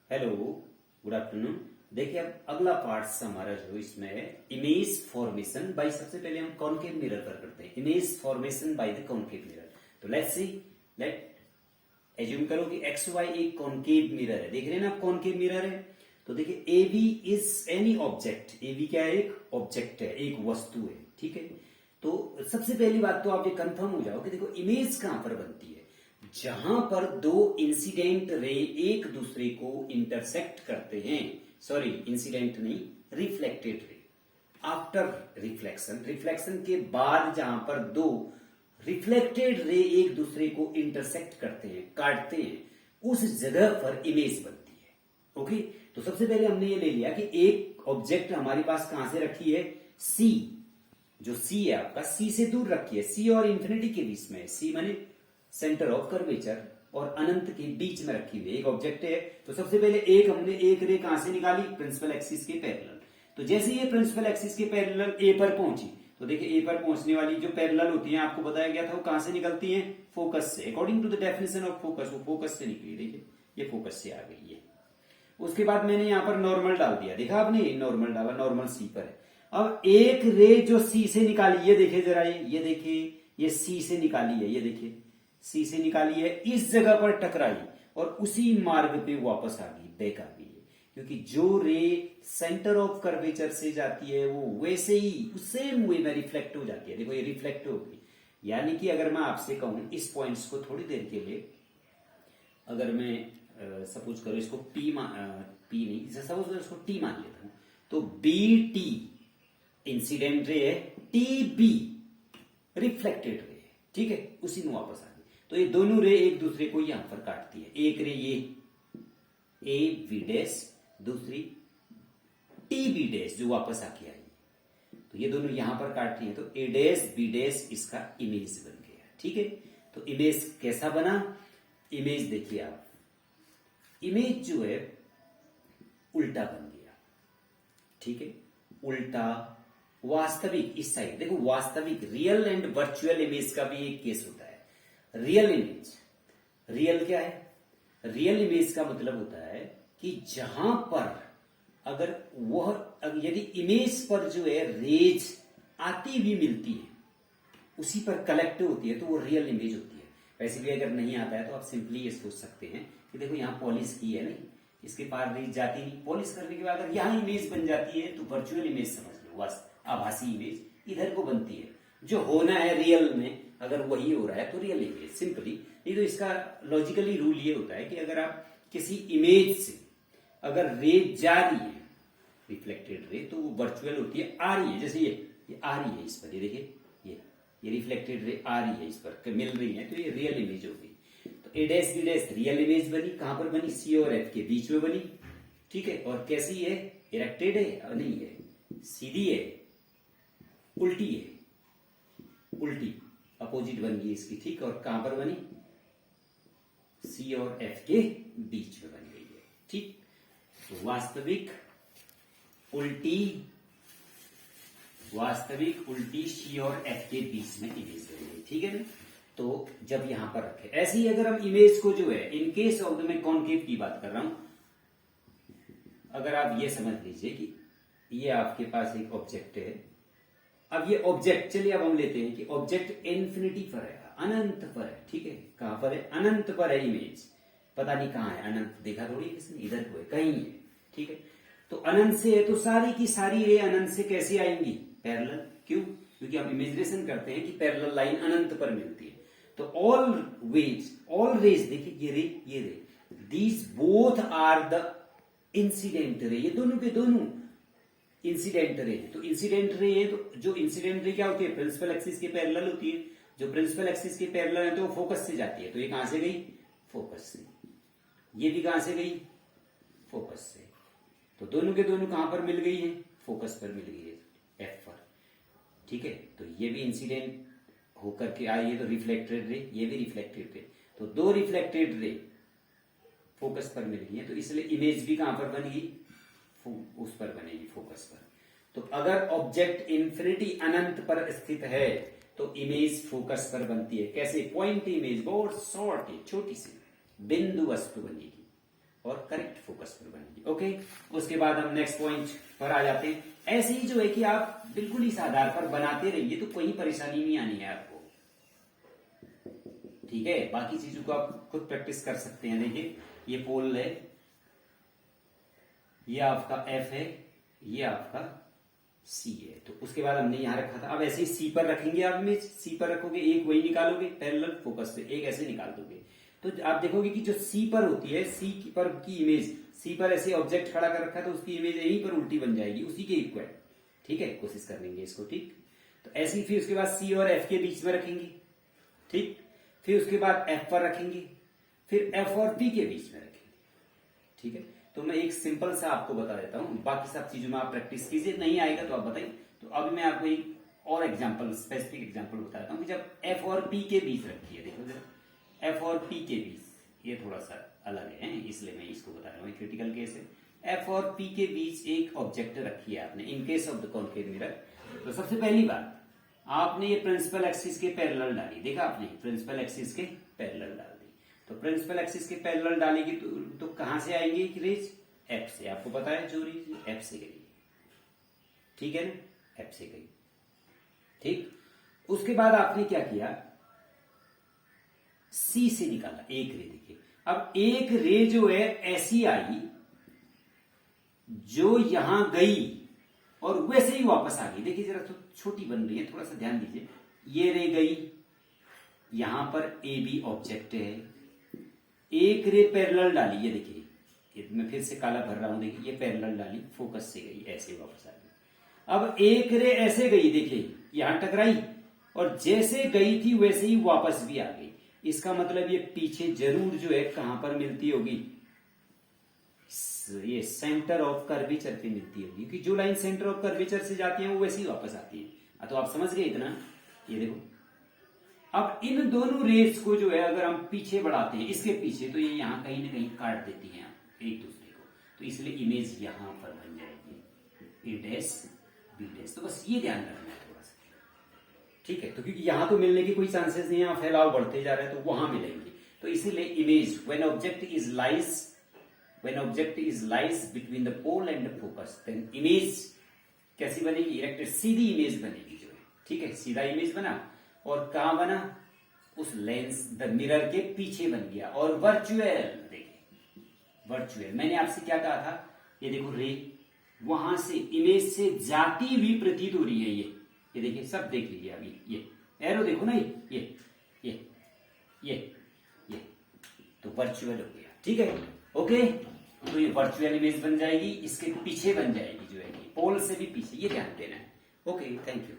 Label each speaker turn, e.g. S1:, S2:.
S1: Hello, good afternoon. देखिए अब अगला पार्ट हमारा जो इसमें है इमेज फॉर्मेशन बाय, सबसे पहले हम कॉनकेव मिरर पर करते हैं image formation by the concave mirror. तो लेट्स सी, लेट एज्यूम करो कि एक्स वाई एक कॉनकेव मिरर है। देख रहे हैं ना आप, कॉनकेव मिरर है। तो देखिए A B is any object, A B क्या है? एक ऑब्जेक्ट है, एक वस्तु है, ठीक है। तो सबसे पहली बात तो आप ये कंफर्म हो जाओ कि देखो इमेज कहां पर बनती है, जहां पर दो इंसिडेंट रे एक दूसरे को इंटरसेक्ट करते हैं। सॉरी, इंसिडेंट नहीं, reflected ray. After reflection, reflection के बाद जहां पर दो रिफ्लेक्टेड रे एक दूसरे को इंटरसेक्ट करते हैं, काटते हैं, उस जगह पर इमेज बनती है। ओके, तो सबसे पहले हमने ये ले लिया कि एक ऑब्जेक्ट हमारे पास कहां से रखी है, सी। जो सी है आपका, सी से दूर रखी है, सी और इंफिनिटी के बीच में। सी माने सेंटर ऑफ कर्वेचर और अनंत के बीच में रखी हुई एक ऑब्जेक्ट है। तो सबसे पहले हमने एक रे कहां से निकाली, प्रिंसिपल एक्सिस के पैरेलल। तो जैसे ये प्रिंसिपल एक्सिस के पैरेलल ए पर पहुंची, तो देखिए ए पर पहुंचने वाली जो पैरेलल होती है, आपको बताया गया था वो कहां से निकलती है, फोकस से। According to the definition of focus, वो फोकस से निकली। देखिए ये फोकस से आ गई है। उसके बाद मैंने यहां पर नॉर्मल डाल दिया, देखा आपने, नॉर्मल डाला, नॉर्मल सी पर है। अब एक रे जो सी से निकाली, ये देखिए जरा, ये देखिए, ये सी से निकाली है, ये देखिए सी से निकाली है, इस जगह पर टकराई और उसी मार्ग पे वापस आ गई, बैक आ गई है। क्योंकि जो रे सेंटर ऑफ कर्वेचर से जाती है वो वैसे ही उस सेम वे में रिफ्लेक्ट हो जाती है। देखो ये रिफ्लेक्ट हो गई। यानी कि अगर मैं आपसे कहूं इस पॉइंट्स को थोड़ी देर के लिए, अगर मैं सपोज करो इसको पी नहीं, सपोज करो इसको टी मान लेता हूं, तो बी टी इंसिडेंट रे है, टी बी रिफ्लेक्टेड रे है, ठीक है, उसी में वापस आ गई। तो ये दोनों रे एक दूसरे को यहां पर काटती है। एक रे ये ए बी डैश, दूसरी टी बी डैश जो वापस आके आई। तो ये दोनों यहां पर काट रही है, तो ए डैश बी डैश इसका इमेज बन गया, ठीक है। तो इमेज कैसा बना, इमेज देखिए आप, इमेज जो है उल्टा बन गया, ठीक है, उल्टा। वास्तविक इस साइड देखो, वास्तविक रियल एंड वर्चुअल इमेज का भी एक केस होता है। रियल इमेज, रियल क्या है, रियल इमेज का मतलब होता है कि जहां पर अगर यदि इमेज पर जो है रेज आती हुई मिलती है, उसी पर कलेक्ट होती है, तो वो रियल इमेज होती है। वैसे भी अगर नहीं आता है तो आप सिंपली ये सोच सकते हैं कि देखो यहां पॉलिश की है नहीं, इसके पार रेज जाती नहीं, पॉलिश करने के बाद अगर यहां इमेज बन जाती है तो वर्चुअल इमेज समझ लो, बस आभासी इमेज इधर को बनती है। जो होना है रियल में अगर वही हो रहा है तो रियल इमेज, सिंपली। नहीं तो इसका लॉजिकली रूल ये होता है कि अगर आप किसी इमेज से अगर रे जा रही है, रिफ्लेक्टेड रे, तो वो वर्चुअल होती है, आ रही है। जैसे ये आ रही है इस पर, ये देखिए, ये रिफ्लेक्टेड रे आ रही है इस पर, मिल रही है, तो ये रियल इमेज होगी। तो A dash B dash real image बनी, कहां पर बनी, सी और एफ के बीच में बनी, ठीक है। और कैसी है, इरेक्टेड है, नहीं है, सीधी है, उल्टी है, उल्टी अपोजिट बन गई इसकी, ठीक। और कहां पर बनी, सी और एफ के बीच में बन गई है, ठीक। तो वास्तविक उल्टी सी और एफ के बीच में इमेज बन गई, ठीक है ना। तो जब यहां पर रखे, ऐसे ही अगर हम इमेज को जो है, इन केस ऑफ द, मैं कॉनकेव की बात कर रहा हूं, अगर आप ये समझ लीजिए कि ये आपके पास एक ऑब्जेक्ट है। अब ये ऑब्जेक्ट, चलिए अब हम लेते हैं कि ऑब्जेक्ट इन्फिनिटी पर है, अनंत पर है, ठीक है। कहां पर है, अनंत पर है इमेज, पता नहीं कहां है अनंत, देखा थोड़ी किसने, इधर को है, कहीं है, ठीक है। तो अनंत से है, तो सारी की सारी रे अनंत से कैसे आएंगी, पैरेलल। क्यों, क्योंकि हम इमेजिनेशन करते हैं कि पैरेलल लाइन अनंत पर मिलती है। तो ऑल रेज देखिए, ये ray these both are the incident ray, ये दोनों के दोनों इंसिडेंट रे। तो इंसिडेंट रे है, तो जो इंसिडेंट रे क्या होती है, प्रिंसिपल एक्सिस के पैरेलल होती है। जो प्रिंसिपल एक्सिस के पैरेलल है तो वो फोकस से जाती है। तो ये कहां से गई, फोकस से। ये भी कहां से गई, फोकस से। तो दोनों के दोनों कहां पर मिल गई है, फोकस पर मिल गई है, एफ पर, ठीक है। तो ये भी इंसिडेंट होकर के आई है, तो रिफ्लेक्टेड रे, ये भी रिफ्लेक्टेड रे। तो दो रिफ्लेक्टेड रे फोकस पर मिल गई है, तो इसलिए इमेज भी कहां पर बनेगी, उस पर बनेगी, फोकस पर। तो अगर ऑब्जेक्ट इंफिनिटी अनंत पर स्थित है तो इमेज फोकस पर बनती है। कैसे, पॉइंट इमेज, बहुत शॉर्ट है, छोटी सी बिंदु वस्तु बनेगी, और करेक्ट फोकस पर बनेगी। ओके, उसके बाद हम नेक्स्ट पॉइंट पर आ जाते हैं। ऐसे ही जो है कि आप बिल्कुल इस आधार पर बनाते रहिए तो कोई परेशानी नहीं आनी है आपको, ठीक है। बाकी चीजों को आप खुद प्रैक्टिस कर सकते हैं। देखिए ये पोल है, ये आपका एफ है, ये आपका सी है। तो उसके बाद हमने यहां रखा था, अब ऐसे ही सी पर रखेंगे। आप इमेज सी पर रखोगे, एक वही निकालोगे पैरेलल फोकस से, एक ऐसे निकाल दोगे। तो आप देखोगे कि जो सी पर होती है, सी पर की इमेज, सी पर ऐसे ऑब्जेक्ट खड़ा कर रखा है तो उसकी इमेज यहीं पर उल्टी बन जाएगी, उसी के इक्वल, ठीक है। कोशिश कर लेंगे इसको, ठीक। तो ऐसे ही फिर उसके बाद सी और एफ के बीच में रखेंगे, ठीक। फिर उसके बाद एफ पर रखेंगे, फिर एफ और पी के बीच में रखेंगे, ठीक है। तो मैं एक सिंपल सा आपको बता देता हूं, बाकी सब चीजों में आप प्रैक्टिस कीजिए, नहीं आएगा तो आप बताइए। तो अभी मैं आपको एक और एग्जांपल, स्पेसिफिक एग्जांपल बताता हूं कि जब एफ और पी के बीच रखी है, देखो जरा एफ और पी के बीच, ये थोड़ा सा अलग है इसलिए मैं इसको बता रहा हूँ, क्रिटिकल केस है। एफ और पी के बीच एक ऑब्जेक्ट रखी है आपने, in case of the concave mirror. तो सबसे पहली बात, आपने ये प्रिंसिपल एक्सिस के पैरेलल डाली, देखा आपने प्रिंसिपल एक्सिस के पैरेलल डाल दी। तो प्रिंसिपल एक्सिस के पैरेलल डालेगी तो कहां से आएंगे रेज? एफ से। आपको पता है जो रेज एफ से गई, ठीक है ना, एफ से गई, ठीक। उसके बाद आपने क्या किया, सी से निकाला एक रे। देखिए अब एक रे जो है ऐसी आई जो यहां गई और वैसे ही वापस आ गई। देखिए जरा तो छोटी बन रही है, थोड़ा सा ध्यान दीजिए। ये रे गई, यहां पर ए बी ऑब्जेक्ट है, एक रे पैरेलल डाली, ये देखिए मैं फिर से काला भर रहा हूं, देखिए ये पैरेलल डाली, फोकस से गई, ऐसे वापस आ गई। अब एक रे ऐसे गई, देखिए यहां टकराई और जैसे गई थी वैसे ही वापस भी आ गई। इसका मतलब ये पीछे जरूर जो है कहां पर मिलती होगी, ये सेंटर ऑफ कर्वेचर पे मिलती होगी, क्योंकि जो लाइन सेंटर ऑफ कर्वेचर से जाती है वो वैसे ही वापस आती है। तो आप समझ गए इतना। ये देखो अब इन दोनों रेस को जो है अगर हम पीछे बढ़ाते हैं, इसके पीछे, तो ये यहां कहीं ना कहीं काट देती हैं एक दूसरे को, तो इसलिए इमेज यहां पर बन जाएगी ए डैश बी डैश। तो बस ये ध्यान रखना है थोड़ा सा, ठीक है। तो क्योंकि यहां तो मिलने की कोई चांसेस नहीं है, फैलाव बढ़ते जा रहे हैं तो वहां मिलेंगे। तो इसीलिए image when object is lies between the pole and the focus, then image कैसी बनेगी, इरेक्टेड, सीधी इमेज बनेगी जो है, ठीक है। सीधा इमेज बना और कहां बना, उस लेंस द मिरर के पीछे बन गया। और वर्चुअल, देखिए वर्चुअल, मैंने आपसे क्या कहा था, ये देखो रे वहां से इमेज से जाती हुई प्रतीत हो रही है। ये देखिए सब देख लीजिए अभी, ये एरो देखो ना, ये तो वर्चुअल हो गया, ठीक है। ओके, तो ये वर्चुअल इमेज बन जाएगी, इसके पीछे बन जाएगी जो है पोल से भी पीछे, ये ध्यान देना है। Okay, thank you.